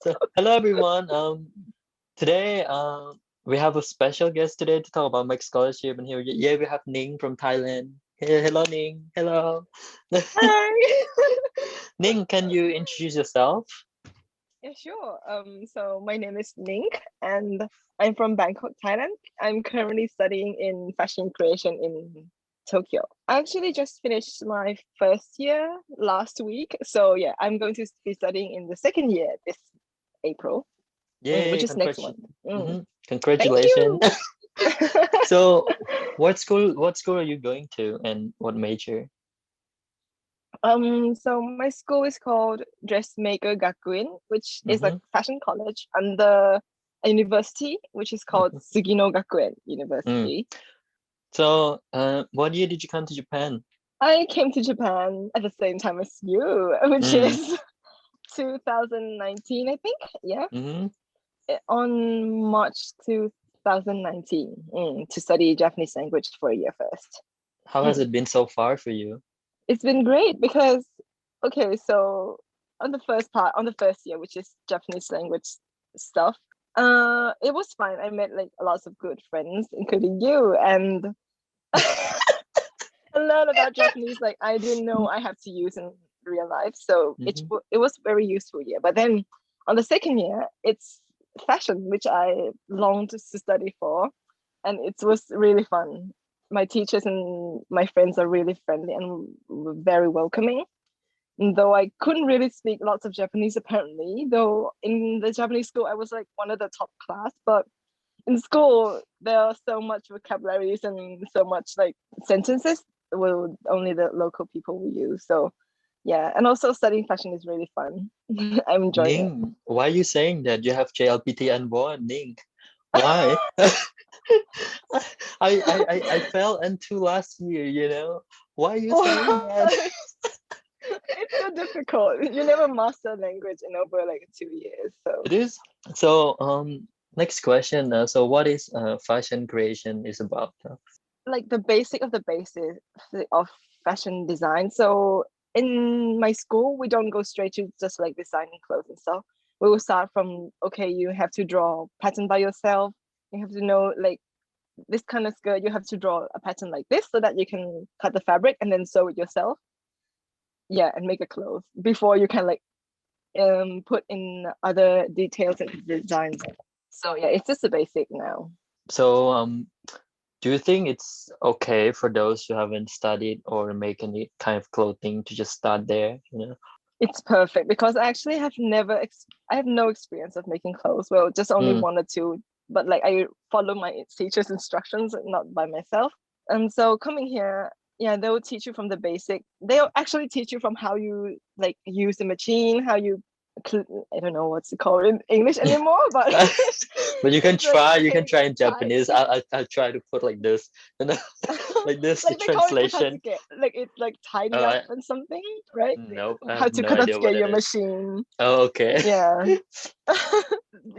So, hello everyone. Today, we have a special guest today to talk about my scholarship, and here, yeah, we have Ning from Thailand. Hey, hello, Ning. Hello. Hi. Ning, can you introduce yourself? Yeah, sure. So my name is Nink, and I'm from Bangkok, Thailand. I'm currently studying in fashion creation in Tokyo. I actually just finished my first year last week, so yeah, I'm going to be studying in the second year this April, which Yay! is next month. Mm. Thank Congratulations. you. So, what school are you going to, and what major? So my school is called Dressmaker Gakuin, which is a Mm-hmm. fashion college under a university, which is called Mm-hmm. Sugino Gakuen Mm. University. So, what year did you come to Japan? I came to Japan at the same time as you, which Mm. is 2019, I think. Yeah, Mm-hmm. on March 2019, to study Japanese language for a year first. How has Mm. it been so far for you? It's been great because, okay, so on the first year, which is Japanese language stuff, it was fine. I met like lots of good friends, including you, and I learned about Japanese like I didn't know I have to use in real life. So Mm-hmm. it was very useful year. But then on the second year, it's fashion, which I longed to study for, and it was really fun. My teachers and my friends are really friendly and very welcoming. And though I couldn't really speak lots of Japanese, apparently, though in the Japanese school I was like one of the top class, but in school there are so much vocabularies and so much like sentences will only the local people will use. So yeah, and also studying fashion is really fun. I'm enjoying it. Ning, why are you saying that? You have JLPT and one, Ning. Why? I fell into last year, you know? Why are you saying that? Why? It's so difficult. You never master language in over like 2 years. It So is. So, next question. So what is fashion creation is about? like the basic of the basic of fashion design. So in my school, we don't go straight to just like designing clothes and stuff. We will start from okay, you have to draw pattern by yourself. You have to know like this kind of skirt, you have to draw a pattern like this so that you can cut the fabric and then sew it yourself. Yeah, and make a clothes before you can like put in other details and designs. So yeah, it's just the basic now. So, do you think it's okay for those who haven't studied or make any kind of clothing to just start there, you know? It's perfect because I actually have never I have no experience of making clothes. Well, just only Mm, one or two, but like I follow my teacher's instructions, not by myself. And so coming here, yeah, they will teach you from the basic. They'll actually teach you from how you like use the machine, how you I don't know what's it called in English anymore, but but it's like you can okay, try in tie Japanese. I'll try to put like this, you know, like this, the like they call it translation. katasuke, like it's like tidy up I and something, right? Nope, I How have to no idea what katasuke it your is. machine. Oh, okay. Yeah.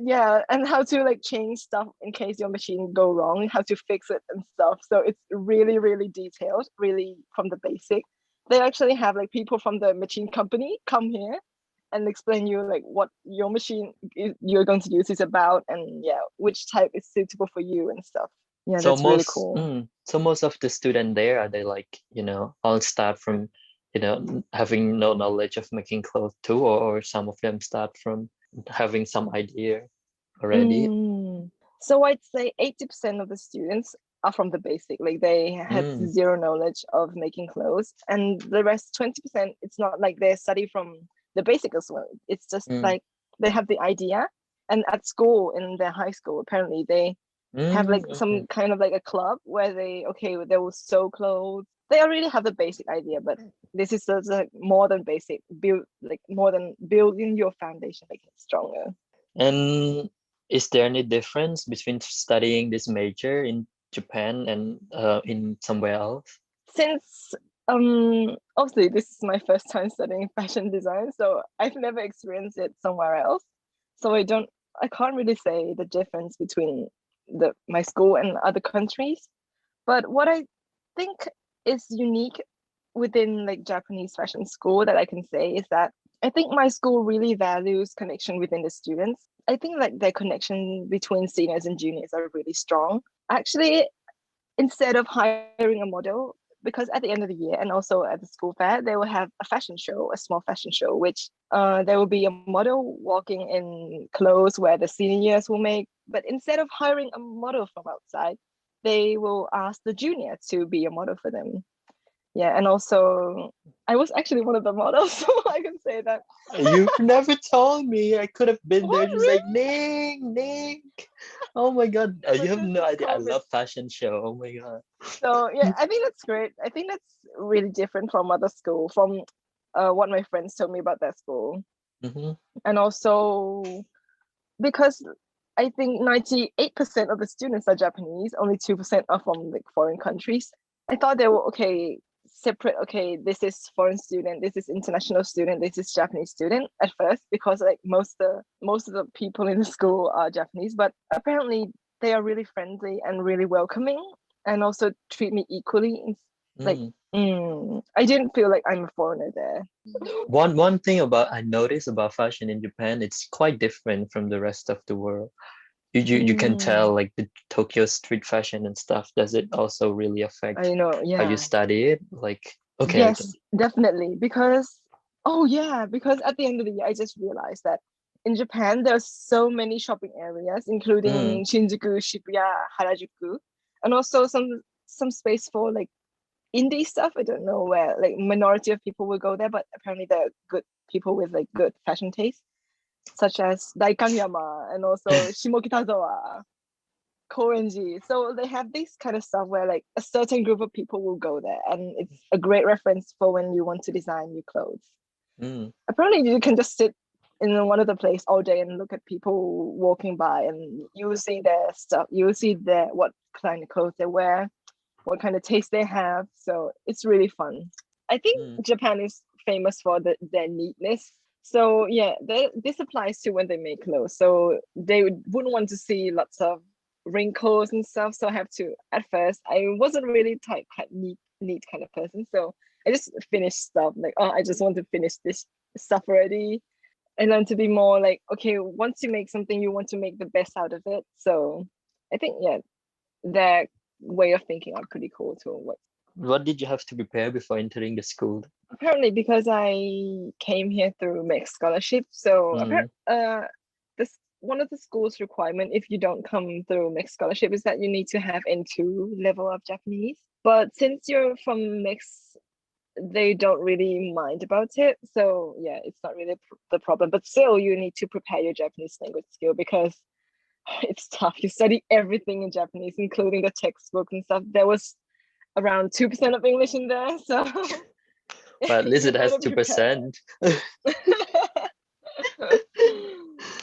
Yeah, and how to like change stuff in case your machine go wrong, how to fix it and stuff. So it's really, really detailed, really from the basic. They actually have like people from the machine company come here and explain you like what your machine you're going to use is about and yeah, which type is suitable for you and stuff. Yeah, So that's really most, cool. most of the student there are they like, all start from, having no knowledge of making clothes too, or some of them start from having some idea already. Mm. So I'd say 80% of the students are from the basic, like they have Mm, zero knowledge of making clothes, and the rest 20%, it's not like they study from the basic as well. It's just mm, like they have the idea, and at school in their high school, apparently they have like okay. some kind of like a club where they will sew clothes. They already have the basic idea, but this is just like more than basic, build like more than building your foundation, like stronger. And is there any difference between studying this major in Japan and in somewhere else? Since obviously this is my first time studying fashion design, so I've never experienced it somewhere else. So I can't really say the difference between the my school and other countries. But what I think is unique within like Japanese fashion school that I can say is that I think my school really values connection within the students. I think like the connection between seniors and juniors are really strong. Actually, instead of hiring a model, because at the end of the year and also at the school fair, they will have a fashion show, a small fashion show, which there will be a model walking in clothes where the seniors will make. But instead of hiring a model from outside, they will ask the junior to be a model for them. Yeah, and also I was actually one of the models, so I can say that. You've never told me. I could have been there What, just like really? Nink, Nink. Oh my god. Yeah, You but have since no it's idea. I COVID, love fashion show. Oh my god. so yeah, I think that's great. I think that's really different from other school, from what my friends told me about that school. Mm-hmm. And also because I think 98% of the students are Japanese, only 2% are from like foreign countries. I thought they were okay, separate, okay, this is foreign student, this is international student, this is Japanese student at first, because like most of the people in the school are Japanese, but apparently they are really friendly and really welcoming and also treat me equally. Like Mm. I didn't feel like I'm a foreigner there. One thing about I noticed about fashion in Japan, it's quite different from the rest of the world. You can tell Mm, like the Tokyo street fashion and stuff. Does it also really affect I know, how you yeah. study it? Like, okay, okay. Yes, definitely. Because, oh yeah, because at the end of the year, I just realized that in Japan, there's so many shopping areas, Mm, including Shinjuku, Shibuya, Harajuku, and also some space for like indie stuff. I don't know where like minority of people will go there, but apparently there are good people with like good fashion taste, such as Daikanyama and also Shimokitazawa. Koenji. So they have this kind of stuff where like a certain group of people will go there, and it's a great reference for when you want to design new clothes. mm, Apparently, you can just sit in one of the place all day and look at people walking by, and you will see their stuff. You will see their what kind of clothes they wear, what kind of taste they have. So it's really fun. I think mm. Japan is famous for their neatness. So yeah, this applies to when they make clothes. So they wouldn't want to see lots of wrinkles and stuff. So I have to at first I wasn't really type neat kind of person. So I just finished stuff like oh I just want to finish this stuff already. And then to be more like okay once you make something you want to make the best out of it. So I think yeah their way of thinking are pretty cool too. What did you have to prepare before entering the school? Apparently because I came here through MEXT scholarship, so Mm, this one of the school's requirement if you don't come through MEXT scholarship is that you need to have N2 level of Japanese. But since you're from MEXT, they don't really mind about it. So yeah, it's not really the problem. But still, you need to prepare your Japanese language skill because it's tough. You study everything in Japanese, including the textbook and stuff. There was around 2% of English in there, so but at least you it has gotta prepare. 2%.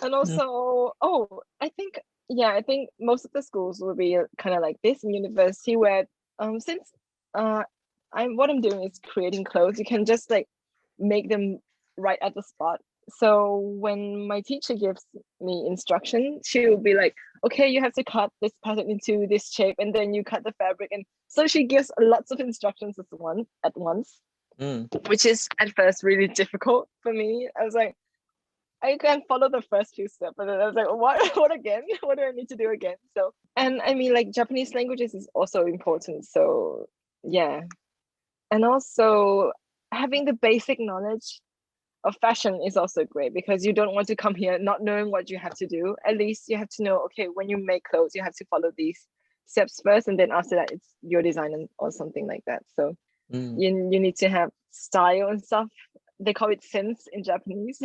And also, oh, I think yeah, I think most of the schools will be kind of like this in university where since uh I'm doing is creating clothes, you can just like make them right at the spot. So when my teacher gives me instruction, she will be like, okay, you have to cut this pattern into this shape and then you cut the fabric. And so she gives lots of instructions at once, Mm. which is at first really difficult for me. I was like, I can follow the first few steps, but then I was like, what? What again? What do I need to do again? So, and I mean, like Japanese languages is also important. So, yeah, and also having the basic knowledge of fashion is also great because you don't want to come here not knowing what you have to do. At least you have to know, okay, when you make clothes, you have to follow these steps first, and then after that, it's your design or something like that. So Mm. you need to have style and stuff. They call it sense in Japanese.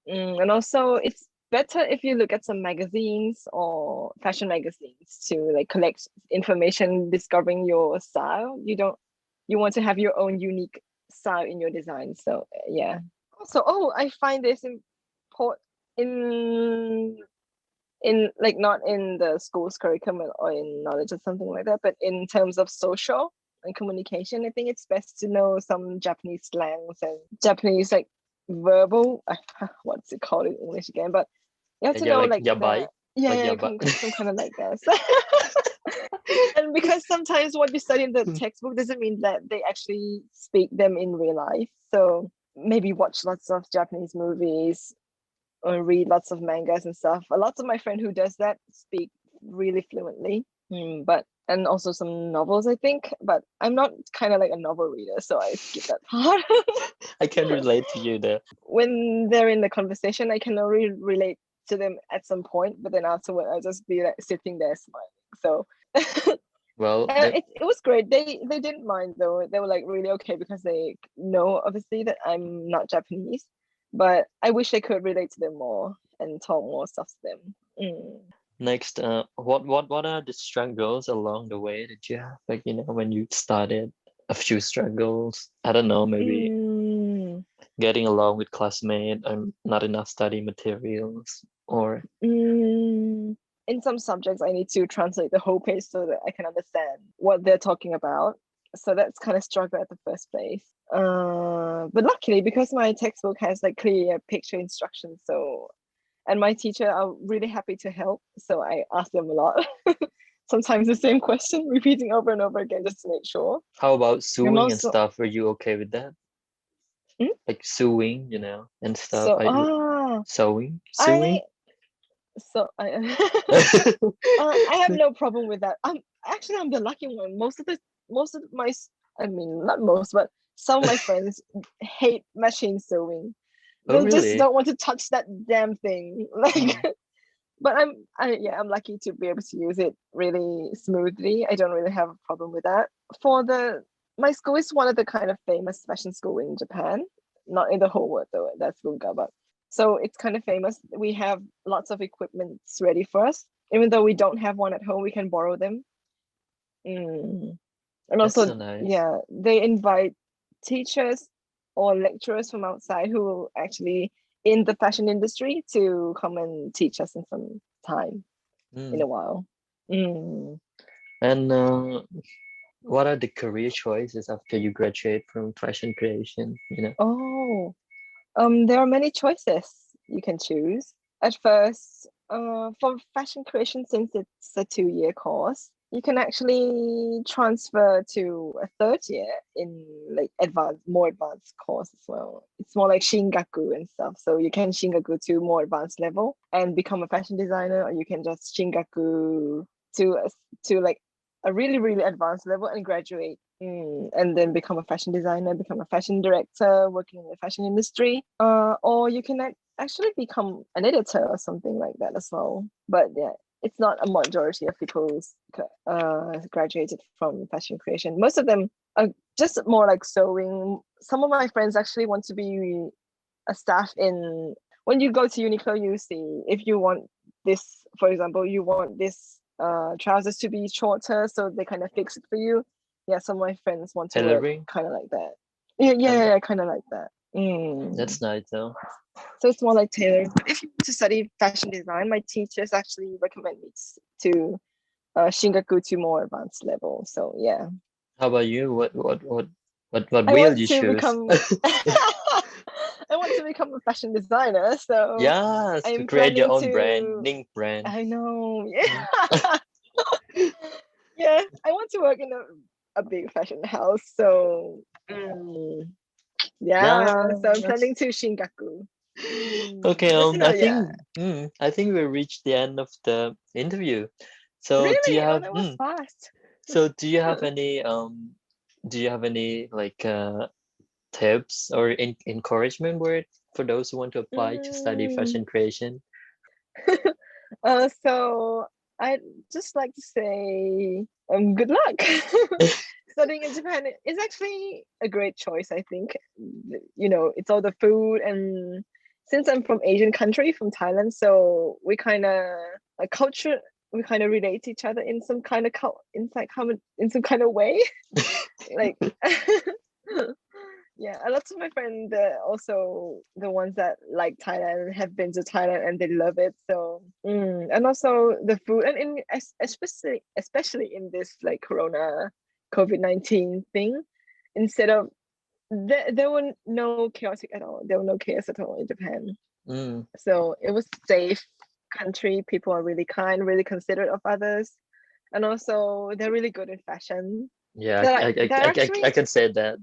And also it's better if you look at some magazines or fashion magazines to like collect information discovering your style. You want to have your own unique style in your design. So yeah. Also, oh, I find this important in like not in the school's curriculum or in knowledge or something like that, but in terms of social and communication, I think it's best to know some Japanese slangs and Japanese like verbal what's it called in English again, but you have And to you're know like like the yabai, yeah, like yeah, yabai. some kind of like that. And because sometimes what you study in the textbook doesn't mean that they actually speak them in real life. So maybe watch lots of Japanese movies or read lots of mangas and stuff. A lot of my friend who does that speak really fluently. But and also some novels, I think. But I'm not kind of like a novel reader, so I skip that part. I can relate to you there. When they're in the conversation, I can only relate to them at some point, but then afterward, I'll just be like sitting there smiling. So Well, it was great. They didn't mind though. They were like really okay because they know obviously that I'm not Japanese, but I wish I could relate to them more and talk more stuff to them. next, what are the struggles along the way that you have? Like, when you started, a few struggles. I don't know, maybe Mm, getting along with classmates and not enough study materials, or mm. In some subjects, I need to translate the whole page so that I can understand what they're talking about. So that's kind of struggle at the first place. But luckily, because my textbook has like clear picture instructions, and my teacher are really happy to help, so I ask them a lot. Sometimes the same question, repeating over and over again just to make sure. how about And sewing and also, stuff? Are you okay with that? mm, Like sewing, and stuff. so Sewing, I sewing. so I have no problem with that. I'm the lucky one. Most of my I mean not most, but some of my friends hate machine sewing. Oh, They just really? don't want to touch that damn thing. Mm. But I'm lucky to be able to use it really smoothly. I don't really have a problem with that. For the My school is one of the kind of famous fashion school in Japan, not in the whole world though. That's Bunga, but so it's kind of famous. We have lots of equipment ready for us. Even though we don't have one at home, we can borrow them. And That's also, so nice. yeah, they invite teachers or lecturers from outside who are actually in the fashion industry to come and teach us in some time in Mm. a while. Mm. And what are the career choices after you graduate from fashion creation? Oh, there are many choices you can choose. At first, for fashion creation, since it's a 2 year course, you can actually transfer to a third year in like more advanced course as well. It's more like Shingaku and stuff. So you can Shingaku to more advanced level and become a fashion designer, or you can just Shingaku to to like a really really advanced level and graduate. And then become a fashion designer, become a fashion director, working in the fashion industry. Or you can actually become an editor or something like that as well. But yeah, it's not a majority of people graduated from fashion creation. Most of them are just more like sewing. Some of my friends actually want to be a staff in. When you go to Uniqlo, you see if you want this, for example, you want this trousers to be shorter, so they kind of fix it for you. Yeah, some of my friends want to work Tailoring. kind of like that. Yeah, kind of like that. That's nice though. So it's more like tailoring. But if you want to study fashion design, my teachers actually recommend me to Shingaku to more advanced level. So yeah, How about you? What I will want you to choose? become. I want to become a fashion designer. So Yes, to I'm create your planning own brand, to. Nink brand. I know. Mm. Yeah. Yeah. I want to work in a big fashion house. So yeah. So I'm Yes. planning to Shingaku. Okay, But you know, I yeah. think we reached the end of the interview. So do you Really? Oh, have that was fast. so do you have any like tips or encouragement word for those who want to apply to study Mm. fashion creation? So I'd just like to say good luck. Studying in Japan is actually a great choice, I think. You know, it's all the food, and since I'm from Asian country, from Thailand, so we kind of a culture we kind of relate to each other in some kind of in some kind of way. Like yeah, a lot of my friends also the ones that like Thailand have been to Thailand and they love it. So and also the food and especially in this like Corona COVID-19 thing, instead of there were no chaotic at all. There were no chaos at all in Japan. Mm. So it was safe country. People are really kind, really considerate of others, and also they're really good in fashion. Yeah, They're I actually can say that.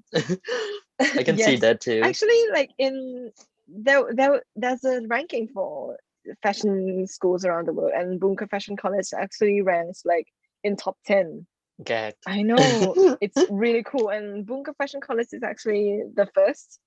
I can see Yes, that too. actually, like in there's a ranking for fashion schools around the world, and Bunka Fashion College actually ranks like in top 10. Gagged. I know, it's really cool, and Bunka Fashion College is actually the first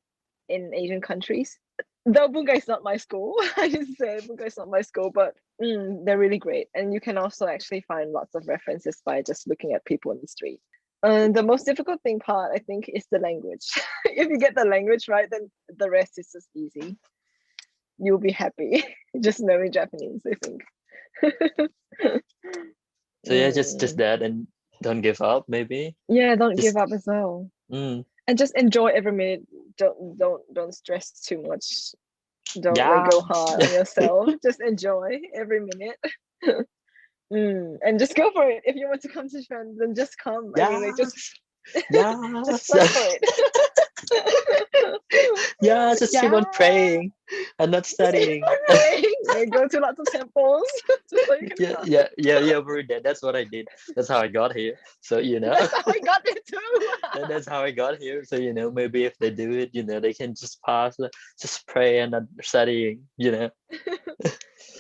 in Asian countries. Though Bunga is not my school, I just say Bunga is not my school, but they're really great. And you can also actually find lots of references by just looking at people in the street. The most difficult thing part, I think, is the language. If you get the language right, then the rest is just easy. You'll be happy just knowing Japanese, I think. So yeah, just Mm. that, and don't give up. Maybe Yeah, don't give just up as well. mm, And just enjoy every minute. Don't stress too much. Don't like yeah, go hard on yourself. Just enjoy every minute. And just go for it. If you want to come to Japan, then just come. I mean, like yes, just yes, fly for it. yeah. Just keep Yeah, on praying and not just keep studying. on praying. Like, go to lots of temples just so you can Yeah, come. yeah, yeah, yeah. Over there. That's what I did. That's how I got here. So That's how I got it too. that's how I got here. So maybe if they do it, they can just pass, just pray and not studying.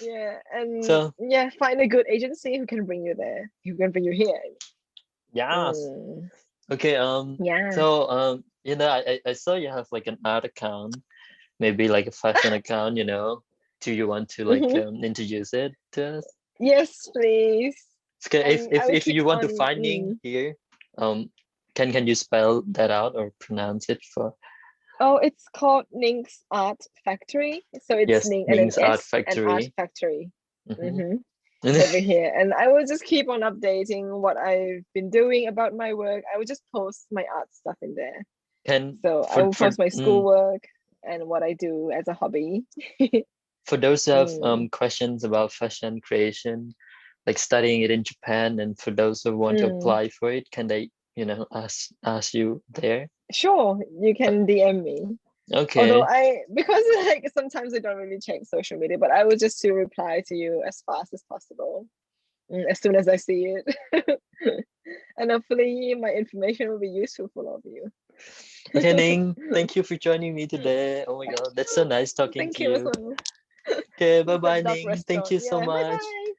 Yeah, and So yeah, find a good agency who can bring you there. Who can bring you here. yes. Mm, Okay. yeah. So I saw you have like an art account, maybe like a fashion account. Do you want to like Hmm. introduce it to us? Yes, please. Okay. If And I if will if keep you want to on. find Ning here, um, can you spell that out or pronounce it for? Oh, it's called Nink's Art Factory. So it's Yes, Nink and an Ning's Art S and Art Factory. Factory. Hmm. Mm-hmm. Over here. And I will just keep on updating what I've been doing about my work. I will just post my art stuff in there. Can So I for will for post my mm, schoolwork and what I do as a hobby. for those who have Mm, questions about fashion creation, like studying it in Japan, and for those who want to mm. apply for it, can they ask you there? Sure, you Uh, can DM me. Although Okay. because like sometimes I don't really check social media, but I will just still reply to you as fast as possible, as soon as I see it. And hopefully my information will be useful for all of you. Okay, Ning, thank you for joining me today. Oh my God, that's so nice talking Thank to you as you. well. Okay, bye It's a bye, duck Ning. Thank restaurant. you so Yeah, bye much.